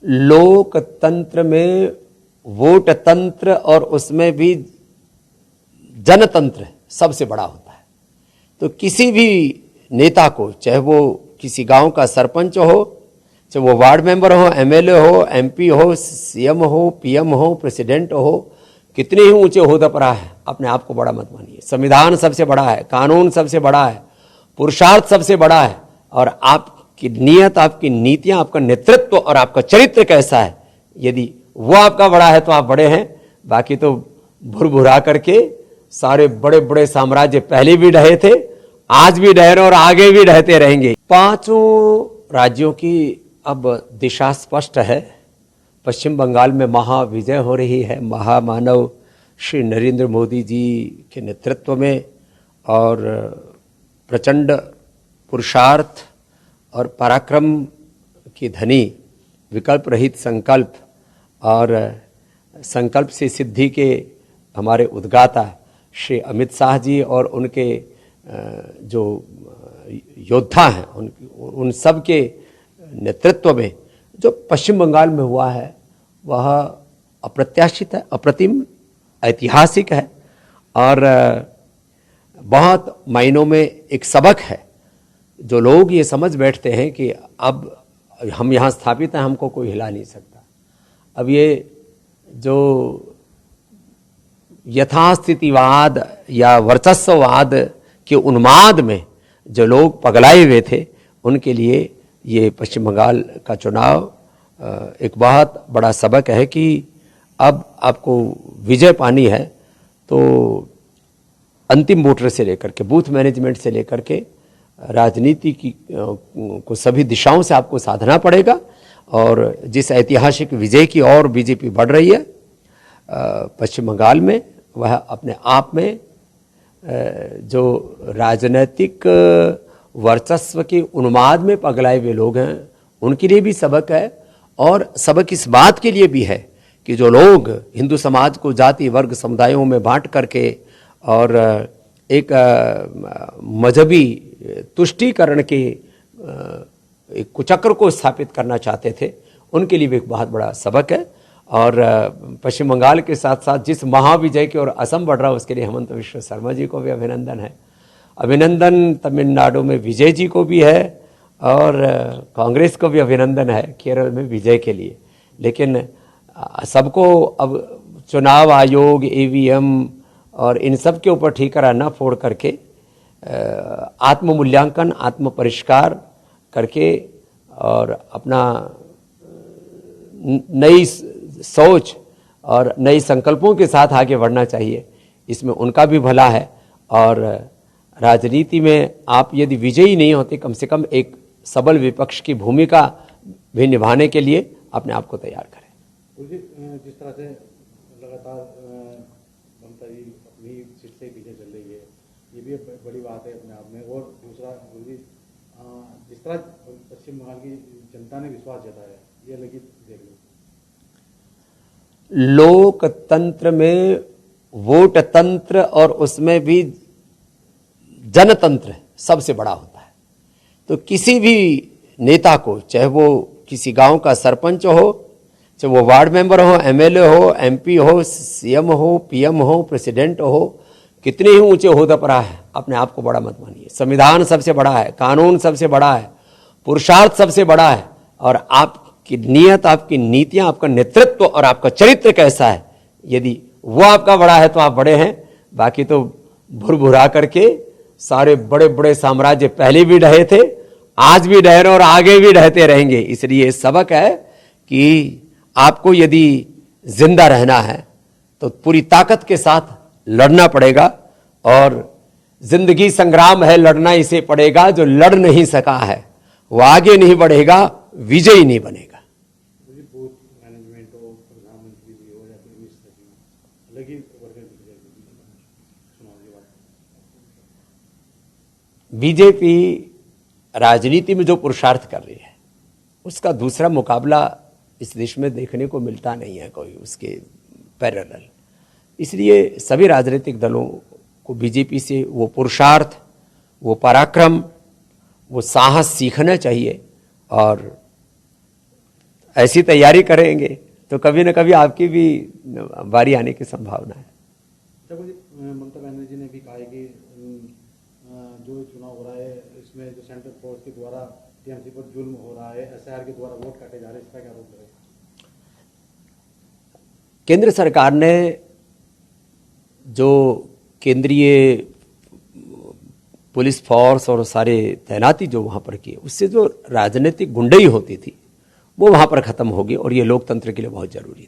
लोकतंत्र में वोट तंत्र और उसमें भी जनतंत्र सबसे बड़ा होता है। तो किसी भी नेता को, चाहे वो किसी गांव का सरपंच हो, चाहे वो वार्ड मेंबर हो, एमएलए हो, एमपी हो, सीएम हो, पीएम हो, प्रेसिडेंट हो, कितने ही ऊंचे ओहदे पर है, अपने आप को बड़ा मत मानिए। संविधान सबसे बड़ा है, कानून सबसे बड़ा है, पुरुषार्थ सबसे बड़ा है, और आपकी नियत, आपकी नीतियां, आपका नेतृत्व और आपका चरित्र कैसा है, यदि वो आपका बड़ा है तो आप बड़े हैं। बाकी तो भुरभुरा करके सारे बड़े बड़े साम्राज्य पहले भी ढहे थे, आज भी ढह रहे और आगे भी ढहते रहेंगे। पांचों राज्यों की अब दिशा स्पष्ट है। पश्चिम बंगाल में महाविजय हो रही है महामानव श्री नरेंद्र मोदी जी के नेतृत्व में, और प्रचंड पुरुषार्थ और पराक्रम की धनी, विकल्प रहित संकल्प और संकल्प से सिद्धि के हमारे उद्गाता श्री अमित शाह जी और उनके जो योद्धा हैं, उन सब के नेतृत्व में जो पश्चिम बंगाल में हुआ है वह अप्रत्याशित है, अप्रतिम, ऐतिहासिक है, और बहुत मायनों में एक सबक है। जो लोग ये समझ बैठते हैं कि अब हम यहाँ स्थापित हैं, हमको कोई हिला नहीं सकता, अब ये जो यथास्थितिवाद या वर्चस्ववाद के उन्माद में जो लोग पगलाए हुए थे, उनके लिए ये पश्चिम बंगाल का चुनाव एक बहुत बड़ा सबक है कि अब आपको विजय पानी है तो अंतिम वोटर से लेकर के, बूथ मैनेजमेंट से लेकर के राजनीति की को सभी दिशाओं से आपको साधना पड़ेगा। और जिस ऐतिहासिक विजय की ओर बीजेपी बढ़ रही है पश्चिम बंगाल में, वह अपने आप में जो राजनीतिक वर्चस्व के उन्माद में पगलाए हुए लोग हैं उनके लिए भी सबक है, और सबक इस बात के लिए भी है कि जो लोग हिंदू समाज को जाति वर्ग समुदायों में बांट करके और एक मजहबी तुष्टीकरण के एक कुचक्र को स्थापित करना चाहते थे, उनके लिए भी एक बहुत बड़ा सबक है। और पश्चिम बंगाल के साथ साथ जिस महाविजय की ओर असम बढ़ रहा है उसके लिए हेमंत विश्व शर्मा जी को भी अभिनंदन है। अभिनंदन तमिलनाडु में विजय जी को भी है और कांग्रेस को भी अभिनंदन है केरल में विजय के लिए। लेकिन सबको अब चुनाव आयोग, ईवीएम और इन सब के ऊपर ठीकरा न फोड़ करके आत्म मूल्यांकन, आत्म परिष्कार करके और अपना नई सोच और नई संकल्पों के साथ आगे बढ़ना चाहिए। इसमें उनका भी भला है। और राजनीति में आप यदि विजयी नहीं होते, कम से कम एक सबल विपक्ष की भूमिका भी निभाने के लिए अपने आप को तैयार करें। जिस तरह से लगातार ममता जी अपनी सीट से पीछे चल रही है, ये भी बड़ी बात है अपने आप में। और दूसरा जिस तरह पश्चिम बंगाल की जनता ने विश्वास जताया, ये अलग ही देख लो। लोकतंत्र में वोट तंत्र और उसमें भी जनतंत्र सबसे बड़ा होता है। तो किसी भी नेता को, चाहे वो किसी गांव का सरपंच हो, चाहे वो वार्ड मेंबर हो, एमएलए हो, एमपी हो, सीएम हो, पीएम हो, प्रेसिडेंट हो, कितने ही ऊंचे ओहदे पर है, अपने आप को बड़ा मत मानिए। संविधान सबसे बड़ा है, कानून सबसे बड़ा है, पुरुषार्थ सबसे बड़ा है, और आपकी नियत, आपकी नीतियां, आपका नेतृत्व और आपका चरित्र कैसा है, यदि वो आपका बड़ा है तो आप बड़े हैं। बाकी तो भुरभुरा करके सारे बड़े बड़े साम्राज्य पहले भी ढहे थे, आज भी ढह रहे और आगे भी ढहते रहेंगे। इसलिए सबक है कि आपको यदि जिंदा रहना है तो पूरी ताकत के साथ लड़ना पड़ेगा, और जिंदगी संग्राम है, लड़ना इसे पड़ेगा। जो लड़ नहीं सका है वो आगे नहीं बढ़ेगा, विजयी नहीं बनेगा। बूथ मैनेजमेंट हो, प्रधानमंत्री भी हो या फिर अलग ही बीजेपी राजनीति में जो पुरुषार्थ कर रही है उसका दूसरा मुकाबला इस देश में देखने को मिलता नहीं है कोई उसके पैरेलल। इसलिए सभी राजनीतिक दलों को बीजेपी से वो पुरुषार्थ, वो पराक्रम, वो साहस सीखना चाहिए। और ऐसी तैयारी करेंगे तो कभी न कभी आपकी भी बारी आने की संभावना है। ममता बनर्जी ने भी कहा है कि जो चुनाव हो रहा है इसमें जो सेंट्रल फोर्स के द्वारा टीएमसी पर जुल्म हो रहा है, एसआईआर के द्वारा वोट काटे जा रहे हैं, इसका क्या आरोप है? केंद्र सरकार ने जो केंद्रीय पुलिस फोर्स और सारे तैनाती जो वहां पर किए, उससे जो राजनीतिक गुंडई होती थी वो वहां पर खत्म होगी और ये लोकतंत्र के लिए बहुत जरूरी